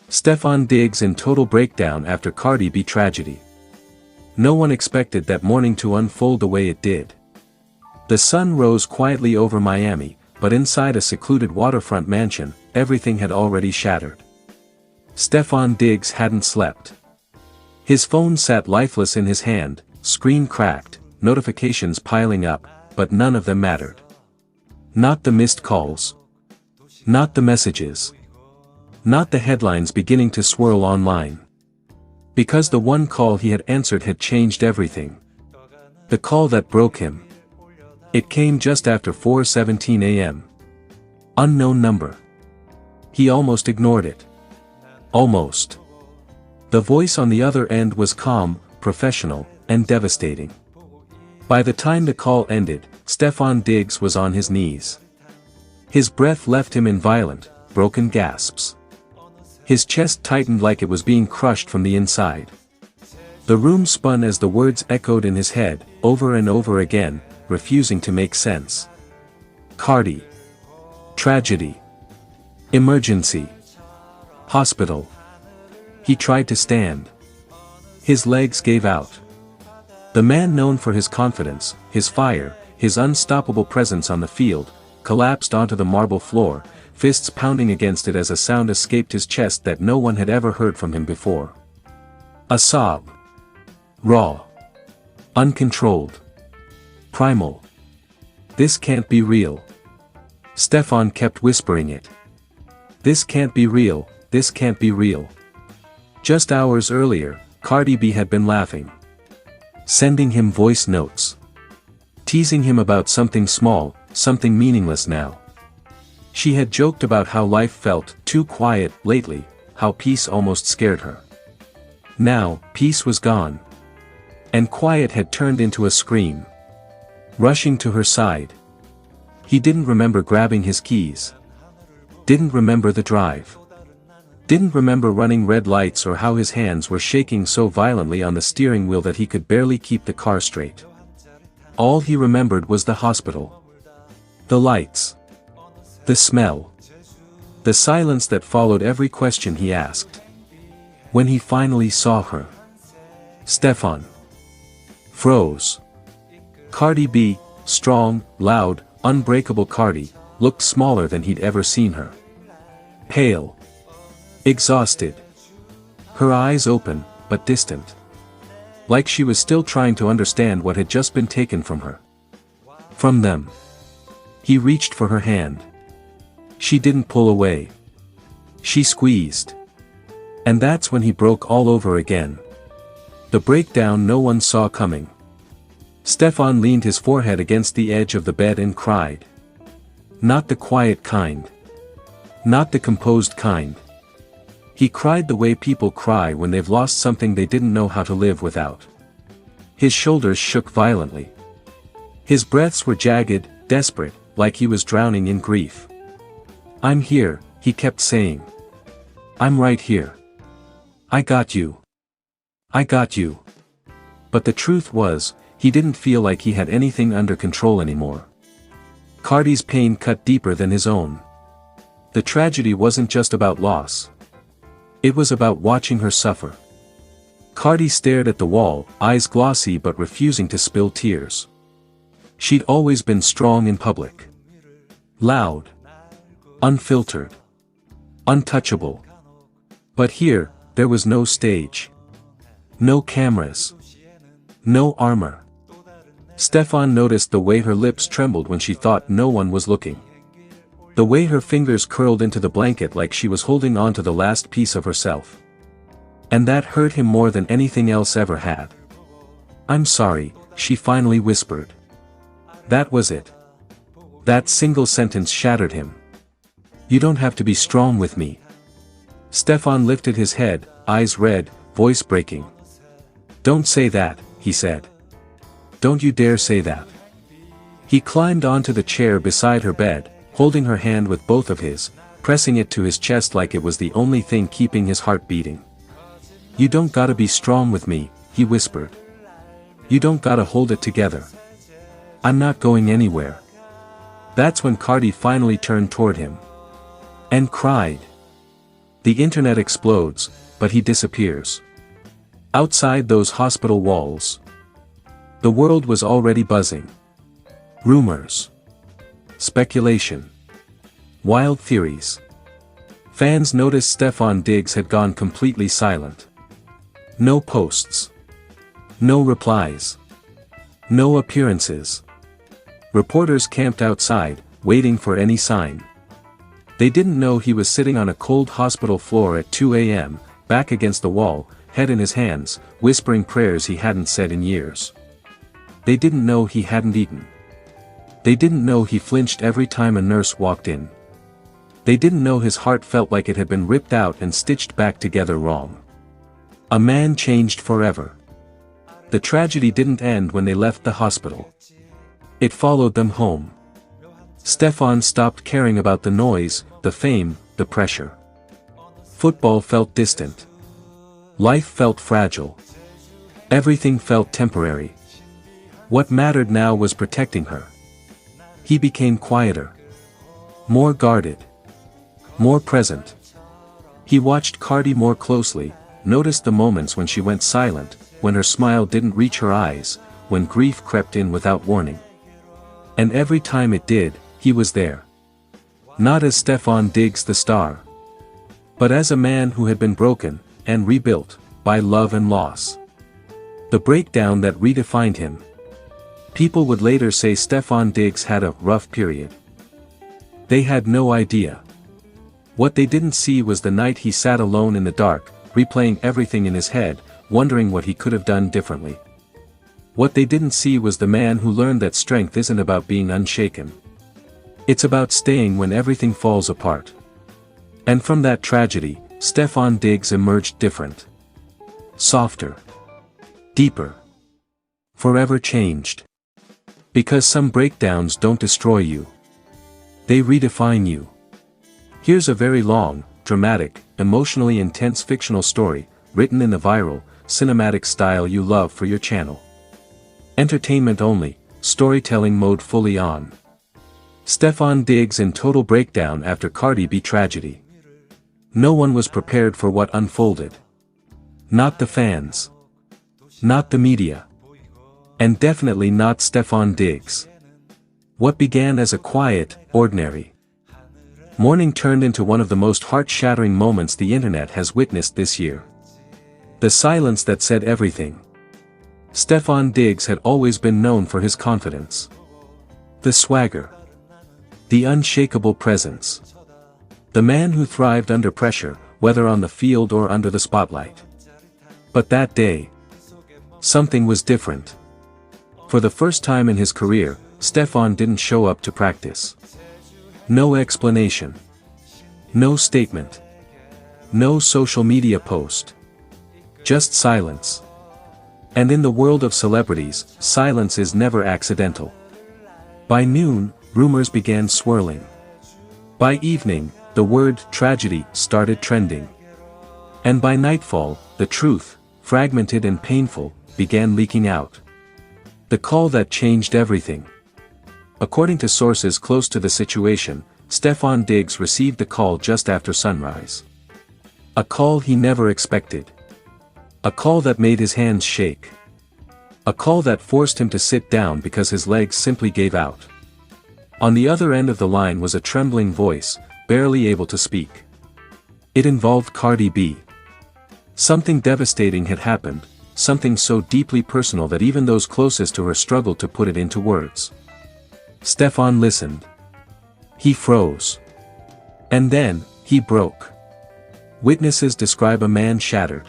Stefon digs in total breakdown after Cardi B tragedy. No one expected that morning to unfold the way it did. The sun rose quietly over Miami, but inside a secluded waterfront mansion, everything had already shattered. Stefon Diggs hadn't slept. His phone sat lifeless in his hand, screen cracked, notifications piling up, but none of them mattered. Not the missed calls. Not the messages. Not the headlines beginning to swirl online. Because the one call he had answered had changed everything. The call that broke him. It came just after 4:17 a.m. Unknown number. He almost ignored it. Almost. The voice on the other end was calm, professional, and devastating. By the time the call ended, Stefon Diggs was on his knees. His breath left him in violent, broken gasps. His chest tightened like it was being crushed from the inside. The room spun as the words echoed in his head, over and over again, refusing to make sense. Cardi. Tragedy. Emergency. Hospital. He tried to stand. His legs gave out. The man known for his confidence, his fire, his unstoppable presence on the field, collapsed onto the marble floor, fists pounding against it as a sound escaped his chest that no one had ever heard from him before. A sob. Raw. Uncontrolled. Primal. This can't be real. Stefon kept whispering it. This can't be real, this can't be real. Just hours earlier, Cardi B had been laughing. Sending him voice notes. Teasing him about something small, something meaningless now. She had joked about how life felt too quiet lately, how peace almost scared her. Now, peace was gone. And quiet had turned into a scream. Rushing to her side. He didn't remember grabbing his keys. Didn't remember the drive. Didn't remember running red lights or how his hands were shaking so violently on the steering wheel that he could barely keep the car straight. All he remembered was the hospital. The lights. The smell. The silence that followed every question he asked. When he finally saw her. Stefon. Froze. Cardi B, strong, loud, unbreakable Cardi, looked smaller than he'd ever seen her. Pale. Exhausted. Her eyes open, but distant. Like she was still trying to understand what had just been taken from her. From them. He reached for her hand. She didn't pull away. She squeezed. And that's when he broke all over again. The breakdown no one saw coming. Stefon leaned his forehead against the edge of the bed and cried. Not the quiet kind. Not the composed kind. He cried the way people cry when they've lost something they didn't know how to live without. His shoulders shook violently. His breaths were jagged, desperate, like he was drowning in grief. I'm here, he kept saying. I'm right here. I got you. I got you. But the truth was, he didn't feel like he had anything under control anymore. Cardi's pain cut deeper than his own. The tragedy wasn't just about loss. It was about watching her suffer. Cardi stared at the wall, eyes glossy but refusing to spill tears. She'd always been strong in public. Loud. Unfiltered. Untouchable. But here, there was no stage. No cameras. No armor. Stefon noticed the way her lips trembled when she thought no one was looking. The way her fingers curled into the blanket like she was holding on to the last piece of herself. And that hurt him more than anything else ever had. I'm sorry, she finally whispered. That was it. That single sentence shattered him. You don't have to be strong with me. Stefon lifted his head, eyes red, voice breaking. Don't say that, he said. Don't you dare say that. He climbed onto the chair beside her bed, holding her hand with both of his, pressing it to his chest like it was the only thing keeping his heart beating. You don't gotta be strong with me, he whispered. You don't gotta hold it together. I'm not going anywhere. That's when Cardi finally turned toward him. And cried. The internet explodes, but he disappears. Outside those hospital walls, the world was already buzzing. Rumors, speculation, wild theories. Fans noticed Stefon Diggs had gone completely silent. No posts. No replies. No appearances. Reporters camped outside, waiting for any sign. They didn't know he was sitting on a cold hospital floor at 2 a.m., back against the wall, head in his hands, whispering prayers he hadn't said in years. They didn't know he hadn't eaten. They didn't know he flinched every time a nurse walked in. They didn't know his heart felt like it had been ripped out and stitched back together wrong. A man changed forever. The tragedy didn't end when they left the hospital. It followed them home. Stefon stopped caring about the noise, the fame, the pressure. Football felt distant. Life felt fragile. Everything felt temporary. What mattered now was protecting her. He became quieter. More guarded. More present. He watched Cardi more closely, noticed the moments when she went silent, when her smile didn't reach her eyes, when grief crept in without warning. And every time it did, he was there. Not as Stefon Diggs the star, but as a man who had been broken, and rebuilt, by love and loss. The breakdown that redefined him. People would later say Stefon Diggs had a rough period. They had no idea. What they didn't see was the night he sat alone in the dark, replaying everything in his head, wondering what he could have done differently. What they didn't see was the man who learned that strength isn't about being unshaken. It's about staying when everything falls apart. And from that tragedy, Stefon Diggs emerged different. Softer. Deeper. Forever changed. Because some breakdowns don't destroy you. They redefine you. Here's a very long, dramatic, emotionally intense fictional story, written in the viral, cinematic style you love for your channel. Entertainment only, storytelling mode fully on. Stefon Diggs in total breakdown after Cardi B tragedy. No one was prepared for what unfolded. Not the fans. Not the media. And definitely not Stefon Diggs. What began as a quiet, ordinary morning turned into one of the most heart-shattering moments the internet has witnessed this year. The silence that said everything. Stefon Diggs had always been known for his confidence. The swagger. The unshakable presence. The man who thrived under pressure, whether on the field or under the spotlight. But that day, something was different. For the first time in his career, Stefon didn't show up to practice. No explanation. No statement. No social media post. Just silence. And in the world of celebrities, silence is never accidental. By noon, rumors began swirling. By evening, the word tragedy started trending. And by nightfall, the truth, fragmented and painful, began leaking out. The call that changed everything. According to sources close to the situation, Stefon Diggs received the call just after sunrise. A call he never expected. A call that made his hands shake. A call that forced him to sit down because his legs simply gave out. On the other end of the line was a trembling voice, barely able to speak. It involved Cardi B. Something devastating had happened, something so deeply personal that even those closest to her struggled to put it into words. Stefon listened. He froze. And then, he broke. Witnesses describe a man shattered.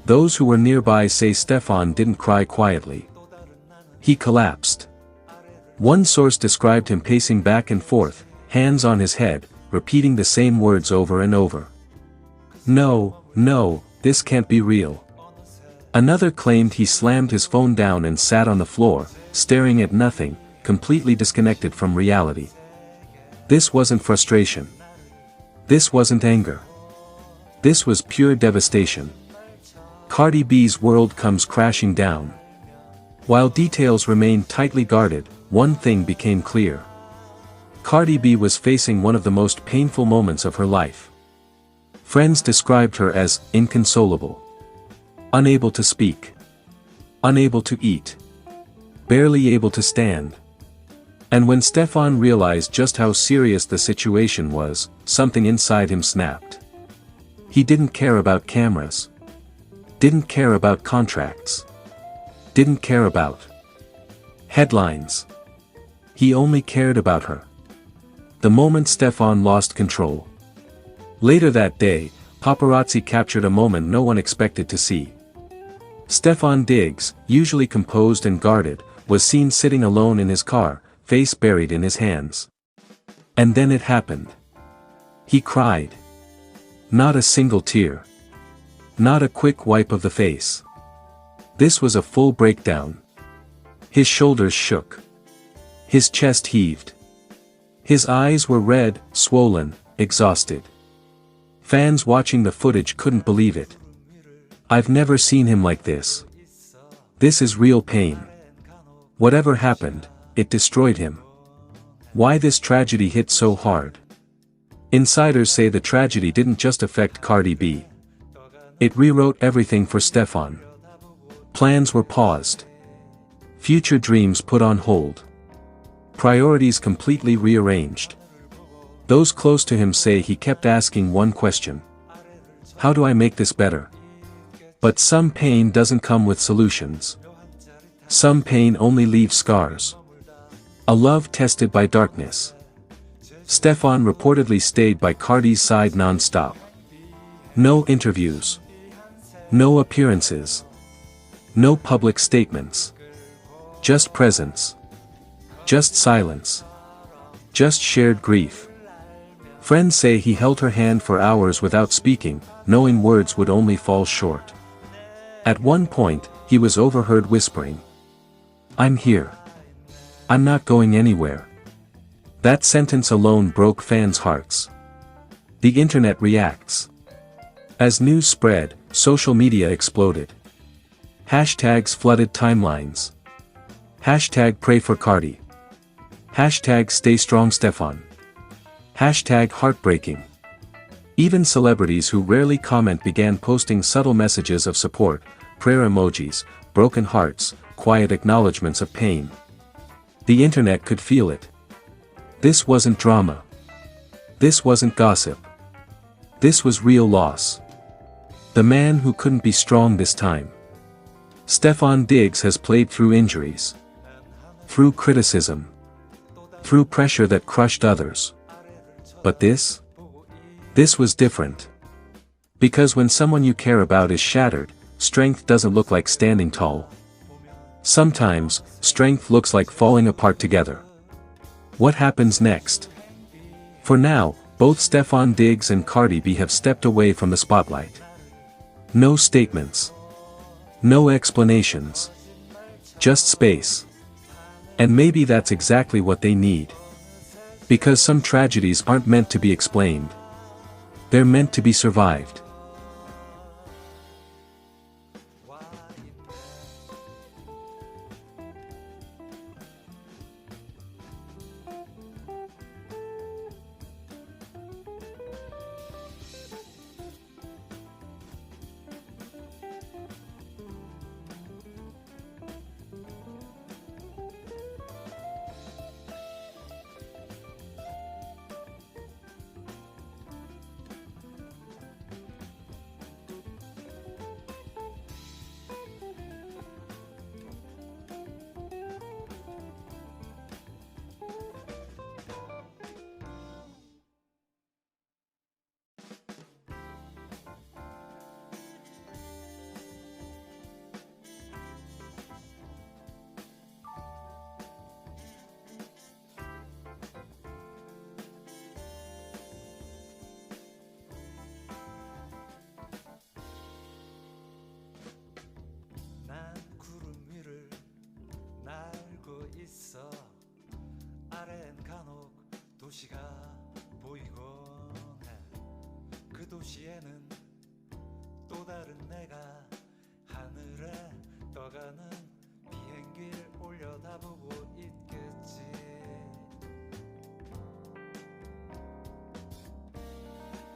Those who were nearby say Stefon didn't cry quietly. He collapsed. One source described him pacing back and forth, hands on his head, repeating the same words over and over. No, no, this can't be real. Another claimed he slammed his phone down and sat on the floor, staring at nothing, completely disconnected from reality. This wasn't frustration. This wasn't anger. This was pure devastation. Cardi B's world comes crashing down. While details remained tightly guarded, one thing became clear. Cardi B was facing one of the most painful moments of her life. Friends described her as inconsolable, unable to speak, unable to eat, barely able to stand. And when Stefon realized just how serious the situation was, something inside him snapped. He didn't care about cameras. Didn't care about contracts. Didn't care about headlines. He only cared about her. The moment Stefon lost control. Later that day, paparazzi captured a moment no one expected to see. Stefon Diggs, usually composed and guarded, was seen sitting alone in his car, face buried in his hands. And then it happened. He cried. Not a single tear. Not a quick wipe of the face. This was a full breakdown. His shoulders shook. His chest heaved. His eyes were red, swollen, exhausted. Fans watching the footage couldn't believe it. I've never seen him like this. This is real pain. Whatever happened, it destroyed him. Why this tragedy hit so hard? Insiders say the tragedy didn't just affect Cardi B. It rewrote everything for Stefon. Plans were paused. Future dreams put on hold. Priorities completely rearranged. Those close to him say he kept asking one question. How do I make this better? But some pain doesn't come with solutions. Some pain only leaves scars. A love tested by darkness. Stefon reportedly stayed by Cardi's side non-stop. No interviews. No appearances. No public statements. Just presence. Just silence. Just shared grief. Friends say he held her hand for hours without speaking, knowing words would only fall short. At one point, he was overheard whispering, "I'm here. I'm not going anywhere." That sentence alone broke fans' hearts. The internet reacts. As news spread, social media exploded. Hashtags flooded timelines. Hashtag pray for Cardi. Hashtag stay strong Stefon. Hashtag heartbreaking. Even celebrities who rarely comment began posting subtle messages of support, prayer emojis, broken hearts, quiet acknowledgments of pain. The internet could feel it. This wasn't drama. This wasn't gossip. This was real loss. The man who couldn't be strong this time. Stefon Diggs has played through injuries. Through criticism. Through pressure that crushed others. But this? This was different. Because when someone you care about is shattered, strength doesn't look like standing tall. Sometimes, strength looks like falling apart together. What happens next? For now, both Stefon Diggs and Cardi B have stepped away from the spotlight. No statements. No explanations. Just space. And maybe that's exactly what they need. Because some tragedies aren't meant to be explained. They're meant to be survived. 도시가 보이곤 해. 그 도시에는 또 다른 내가 하늘에 떠가는 비행기를 올려다보고 있겠지.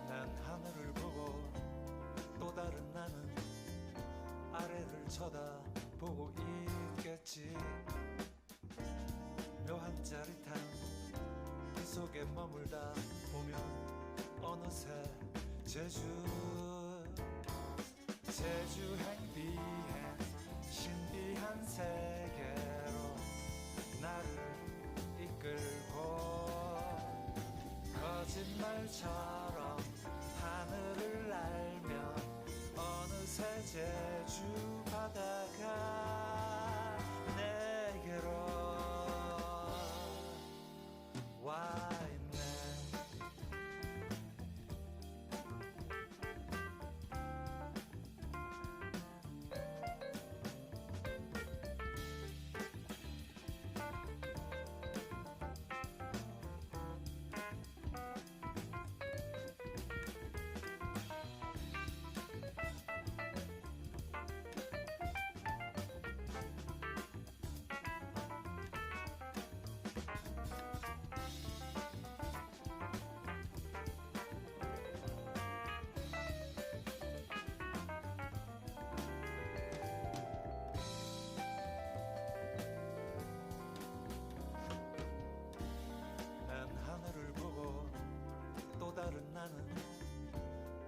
난 하늘을 보고 쳐다보고 있겠지. 묘한 짜릿함 그 속에 머물다 보면 어느새 제주 행비행 신비한 세계로 나를 이끌고 거짓말처럼 하늘을 날며 어느새 제주 바다가 내게로 와 있네. 하늘을 보고 또 다른 나는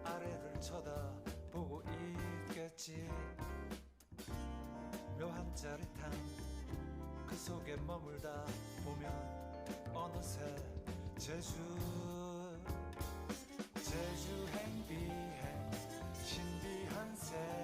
아래를 쳐다보고 있겠지. 묘한 짜릿함 그 속에 머물다 보면 어느새 제주 행비행 신비한 세